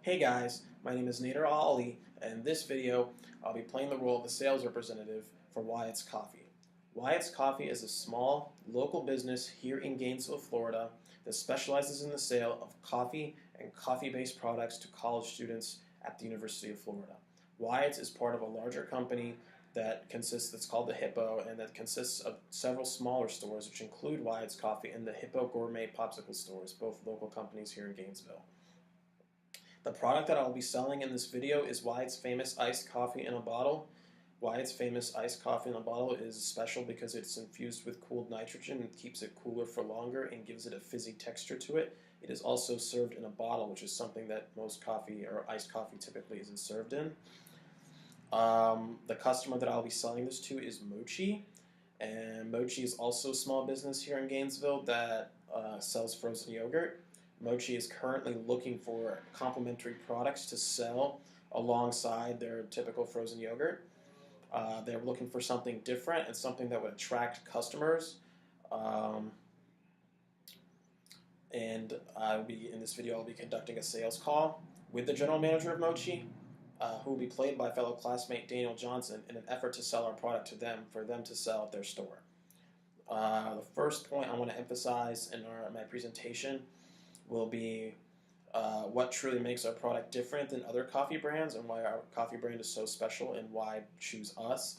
Hey guys, my name is NaderSaleVideo, and in this video I'll be playing the role of the sales representative for Wyatt's Coffee. Wyatt's Coffee is a small, local business here in Gainesville, Florida that specializes in the sale of coffee and coffee-based products to college students at the University of Florida. Wyatt's is part of a larger company that's called the Hippo, and that consists of several smaller stores which include Wyatt's Coffee and the Hippo Gourmet Popsicle stores, both local companies here in Gainesville. The product that I'll be selling in this video is Wyatt's famous iced coffee in a bottle. Wyatt's famous iced coffee in a bottle is special because it's infused with cooled nitrogen and keeps it cooler for longer and gives it a fizzy texture to it. It is also served in a bottle, which is something that most coffee or iced coffee typically isn't served in. The customer that I'll be selling this to is Mochi, and Mochi is also a small business here in Gainesville that sells frozen yogurt. Mochi is currently looking for complementary products to sell alongside their typical frozen yogurt. They're looking for something different and something that would attract customers. In this video, I'll be conducting a sales call with the general manager of Mochi, who will be played by fellow classmate Daniel Johnson, in an effort to sell our product to them for them to sell at their store. The first point I want to emphasize in my presentation will be what truly makes our product different than other coffee brands and why our coffee brand is so special and why choose us.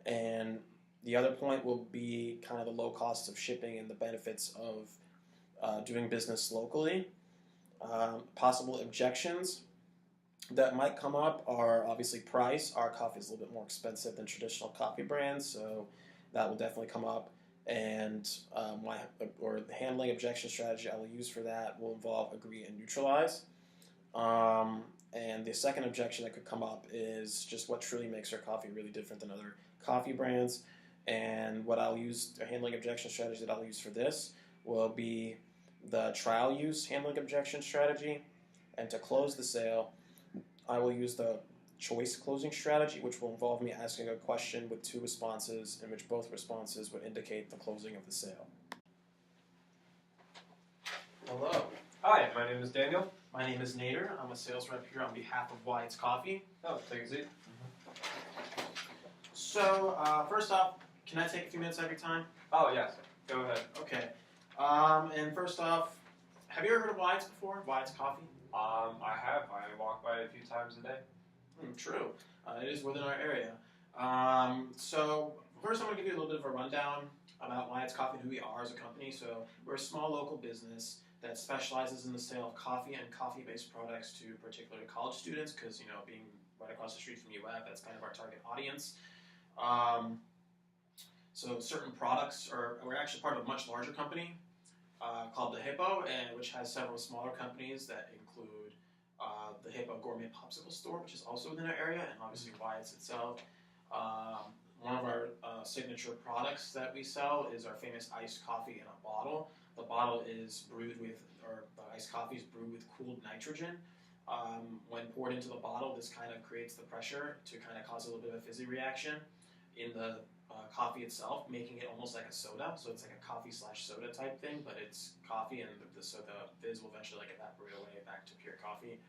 And the other point will be kind of the low cost of shipping and the benefits of doing business locally. Possible objections that might come up are obviously price. Our coffee is a little bit more expensive than traditional coffee brands, so that will definitely come up. And the handling objection strategy I will use for that will involve agree and neutralize. And the second objection that could come up is just what truly makes our coffee really different than other coffee brands. And what I'll use, the handling objection strategy that I'll use for this will be the trial use handling objection strategy. And to close the sale, I will use the choice closing strategy, which will involve me asking a question with two responses, in which both responses would indicate the closing of the sale. Hello. Hi, my name is Daniel. My name is Nader. I'm a sales rep here on behalf of Wyatt's Coffee. Oh, take a seat. So, first off, can I take a few minutes every time? Oh, yes. Go ahead. Okay. And first off, have you ever heard of Wyatt's before? Wyatt's Coffee? I have. I walk by it a few times a day. True. It is within our area. So first I'm going to give you a little bit of a rundown about Wyatt's Coffee and who we are as a company. So we're a small local business that specializes in the sale of coffee and coffee-based products to particularly college students because, being right across the street from UF, that's kind of our target audience. So certain products we're actually part of a much larger company called the Hippo, which has several smaller companies that include the Hippo Gourmet Popsicle store, which is also within our area, and obviously Wyatt's itself. One of our signature products that we sell is our famous iced coffee in a bottle. The bottle is the iced coffee is brewed with cooled nitrogen. When poured into the bottle, this kind of creates the pressure to kind of cause a little bit of a fizzy reaction in the coffee itself, making it almost like a soda. So it's like a coffee/soda type thing, but it's coffee, and the fizz will eventually evaporate away back to pure coffee.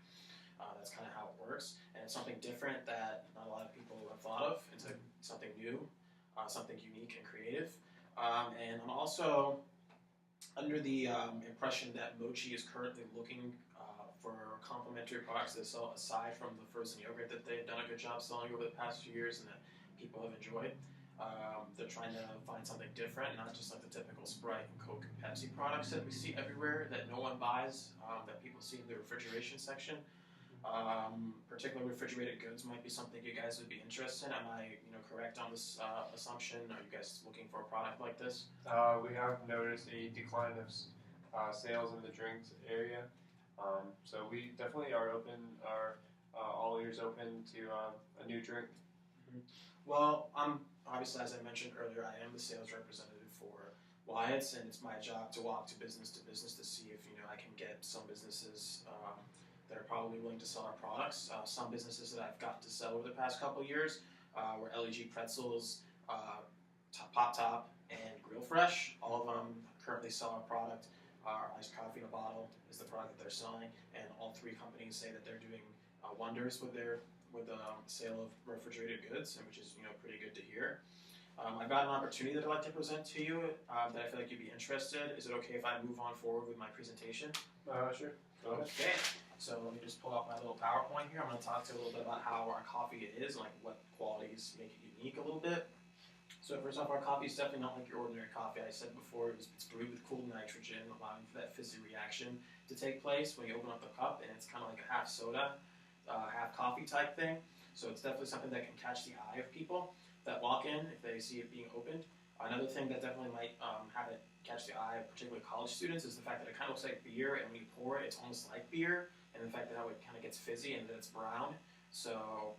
That's kind of how it works, and it's something different that not a lot of people have thought of. It's something new, something unique and creative. And I'm also under the impression that Mochi is currently looking for complementary products to sell aside from the frozen yogurt that they've done a good job selling over the past few years and that people have enjoyed. They're trying to find something different, not just like the typical Sprite and Coke and Pepsi products that we see everywhere that no one buys, that people see in the refrigeration section. Particularly refrigerated goods might be something you guys would be interested in. Am I correct on this assumption? Are you guys looking for a product like this? We have noticed a decline of sales in the drinks area. So we definitely are all ears open to a new drink. Mm-hmm. Well, obviously, as I mentioned earlier, I am the sales representative for Wyatt's, and it's my job to walk to business to see if I can get some businesses that are probably willing to sell our products. Some businesses that I've gotten to sell over the past couple of years were LEG Pretzels, Pop Top, and Grill Fresh. All of them currently sell our product Our iced coffee in a bottle is the product that they're selling, and all three companies say that they're doing wonders with the sale of refrigerated goods, and which is pretty good to hear. I've got an opportunity that I'd like to present to you that I feel like you'd be interested. Is it okay if I move on forward with my presentation? Sure. Go ahead. Okay. So let me just pull up my little PowerPoint here. I'm going to talk to you a little bit about how our coffee is, like what qualities make it unique a little bit. So first off, our coffee is definitely not like your ordinary coffee. I said before, it's brewed with cooled nitrogen, allowing for that fizzy reaction to take place when you open up the cup, and it's kind of like a half soda, half coffee type thing. So it's definitely something that can catch the eye of people that walk in if they see it being opened. Another thing that definitely might have it catch the eye of particularly college students is the fact that it kind of looks like beer, and when you pour it, it's almost like beer, and the fact that how it kind of gets fizzy and that it's brown. So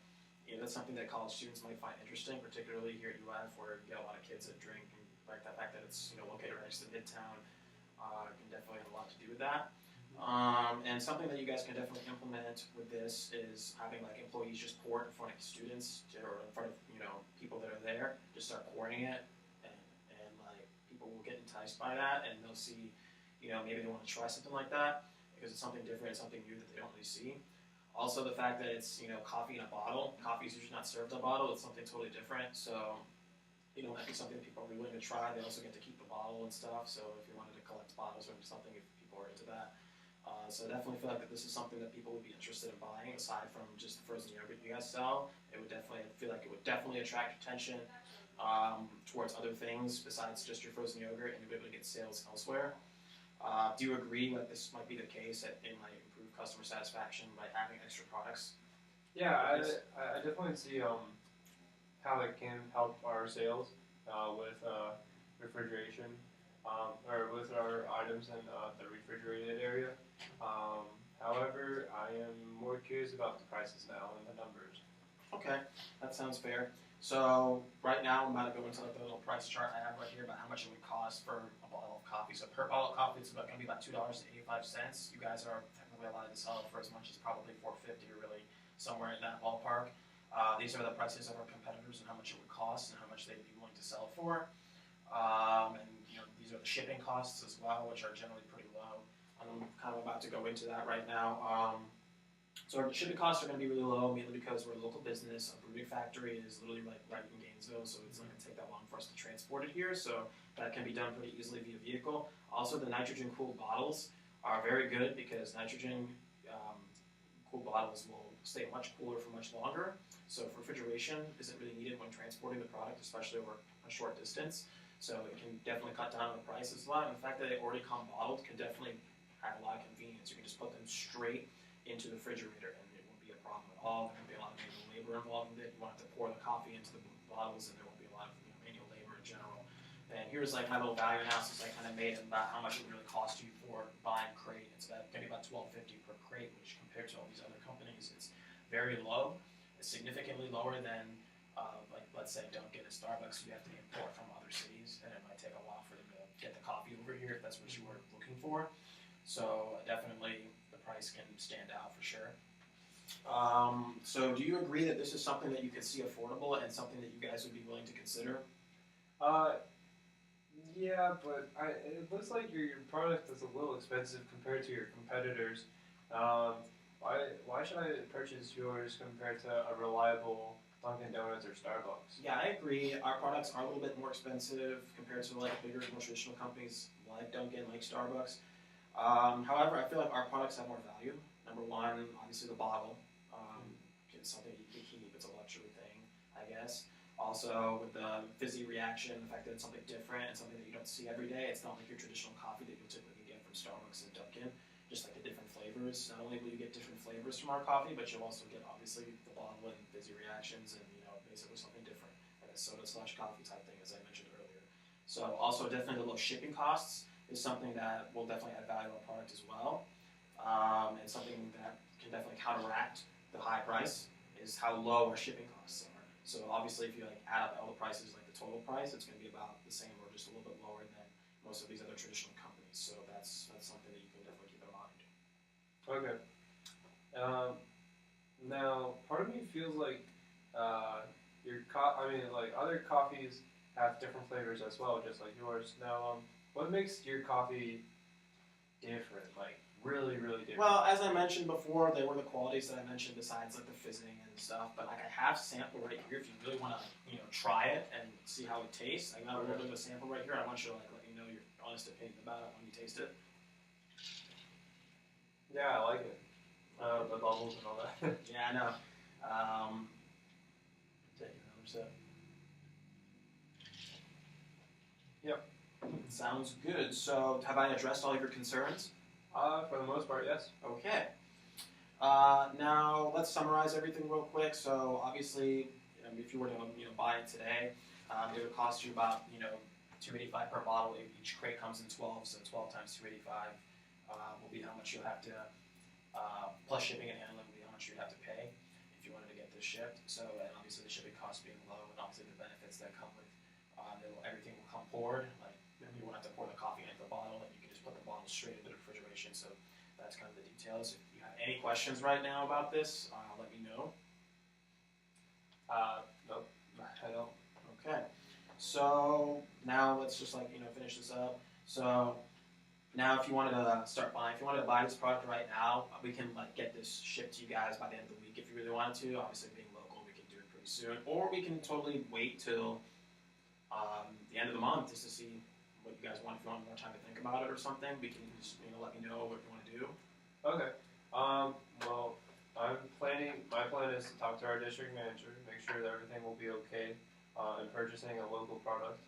that's something that college students might find interesting, particularly here at UF, where you get a lot of kids that drink, and like the fact that it's located right next to Midtown can definitely have a lot to do with that. And something that you guys can definitely implement with this is having like employees just pour it in front of students or in front of people that are there. Just start pouring it, and like people will get enticed by that, and they'll see, maybe they want to try something like that because it's something different, something new that they don't really see. Also, the fact that it's coffee in a bottle. Coffee is usually not served in a bottle. It's something totally different. So might be something people are really willing to try. They also get to keep the bottle and stuff. So if you wanted to collect bottles or something, if people are into that. So I definitely feel like that this is something that people would be interested in buying, aside from just the frozen yogurt you guys sell. It would definitely attract attention towards other things besides just your frozen yogurt, and you'll be able to get sales elsewhere. Do you agree that this might be the case, that it might improve customer satisfaction by having extra products? Yeah, I definitely see how it can help our sales with refrigeration, or with our items in the refrigerated area. However, I am more curious about the prices now and the numbers. Okay, that sounds fair. So right now I'm about to go into like the little price chart I have right here about how much it would cost for a bottle of coffee. So per bottle of coffee, it's going to be about $2.85. You guys are technically allowed to sell it for as much as probably $4.50, or really somewhere in that ballpark. These are the prices of our competitors and how much it would cost and how much they'd be willing to sell for. And these are the shipping costs as well, which are generally pretty low. I'm kind of about to go into that right now. So our shipping costs are going to be really low, mainly because we're a local business. Our brewing factory is literally right in Gainesville, so it's not going to take that long for us to transport it here. So that can be done pretty easily via vehicle. Also, the nitrogen-cooled bottles are very good because nitrogen-cooled bottles will stay much cooler for much longer. So refrigeration isn't really needed when transporting the product, especially over a short distance. So it can definitely cut down on the prices a lot. And the fact that they already come bottled can definitely have a lot of convenience. You can just put them straight into the refrigerator, and it won't be a problem at all. There won't be a lot of manual labor involved in it. You won't have to pour the coffee into the bottles, and there won't be a lot of manual labor in general. And here's like my little value analysis I kind of made about how much it would really cost you for buying a crate. It's going to be about $12.50 per crate, which compared to all these other companies, it's very low. It's significantly lower than, like let's say Dunkin' and Starbucks. You have to import from other cities, and it might take a while for them to get the coffee over here if that's what you were looking for. So definitely the price can stand out for sure. So do you agree that this is something that you could see affordable and something that you guys would be willing to consider? Yeah, but it looks like your product is a little expensive compared to your competitors. Why should I purchase yours compared to a reliable Dunkin' Donuts or Starbucks? Yeah, I agree. Our products are a little bit more expensive compared to like bigger, more traditional companies like Dunkin', like Starbucks. However, I feel like our products have more value. Number one, obviously the bottle. It's something you can keep. It's a luxury thing, I guess. Also, with the fizzy reaction, the fact that it's something different and something that you don't see every day. It's not like your traditional coffee that you'll typically get from Starbucks and Dunkin'. Just like the different flavors. Not only will you get different flavors from our coffee, but you'll also get obviously the bottle and fizzy reactions, and basically something different, like a soda/coffee type thing, as I mentioned earlier. So also definitely the low shipping costs is something that will definitely add value to our product as well, and something that can definitely counteract the high price is how low our shipping costs are. So obviously, if you add up all the prices, like the total price, it's going to be about the same or just a little bit lower than most of these other traditional companies. So that's something that you can definitely keep in mind. Okay. Now, part of me feels like like other coffees have different flavors as well, just like yours. Now, what makes your coffee different, like really, really different. Well, as I mentioned before, they were the qualities that I mentioned besides like the fizzing and stuff. But like I have sample right here if you really want to try it and see how it tastes. I got a little bit of a sample right here. I want you to like let me know your honest opinion about it when you taste it. Yeah, I like it. The bubbles and all that. Yeah, I know. Take another sip. Yep. Sounds good. So, have I addressed all of your concerns? For the most part, yes. Okay. Now, let's summarize everything real quick. So, obviously, if you were to buy it today, it would cost you about $285 per bottle. Each crate comes in 12, so 12 times $285 will be how much you'll have to, plus shipping and handling will be how much you'd have to pay if you wanted to get this shipped. So, and obviously the shipping costs being low, and obviously the benefits that come with everything will come poured. Like you won't have to pour the coffee into the bottle, and you can just put the bottle straight into the refrigeration. So that's kind of the details. If you have any questions right now about this, let me know. Nope, I don't. Okay. So now let's just finish this up. So now if you wanted to start buying, if you wanted to buy this product right now, we can get this shipped to you guys by the end of the week if you really wanted to. Obviously being local, we can do it pretty soon, or we can totally wait till the end of the month just to see what you guys want. If you want more time to think about it or something, we can just let me know what you want to do. Okay. Well, my plan is to talk to our district manager, make sure that everything will be okay in purchasing a local product.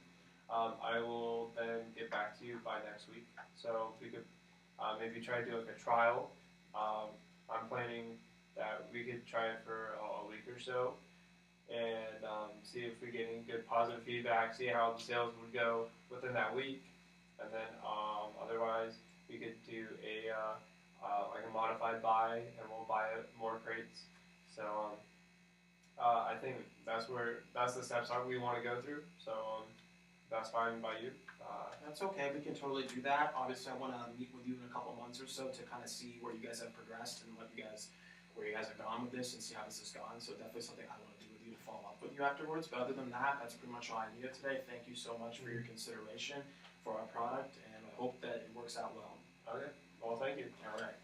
I will then get back to you by next week. So we could maybe try to do a trial. I'm planning that we could try it for a week or so and see if we get any good positive feedback, see how the sales would go within that week. And then otherwise we could do a modified buy, and we'll buy more crates. So I think that's the steps we want to go through. So that's fine by you. That's okay. We can totally do that. Obviously, I want to meet with you in a couple months or so to kind of see where you guys have progressed and where you guys have gone with this and see how this has gone. So definitely something I want to do with you to follow up with you afterwards. But other than that, that's pretty much all I needed today. Thank you so much for your consideration for our product, and I hope that it works out well. Okay. Well, thank you. All right.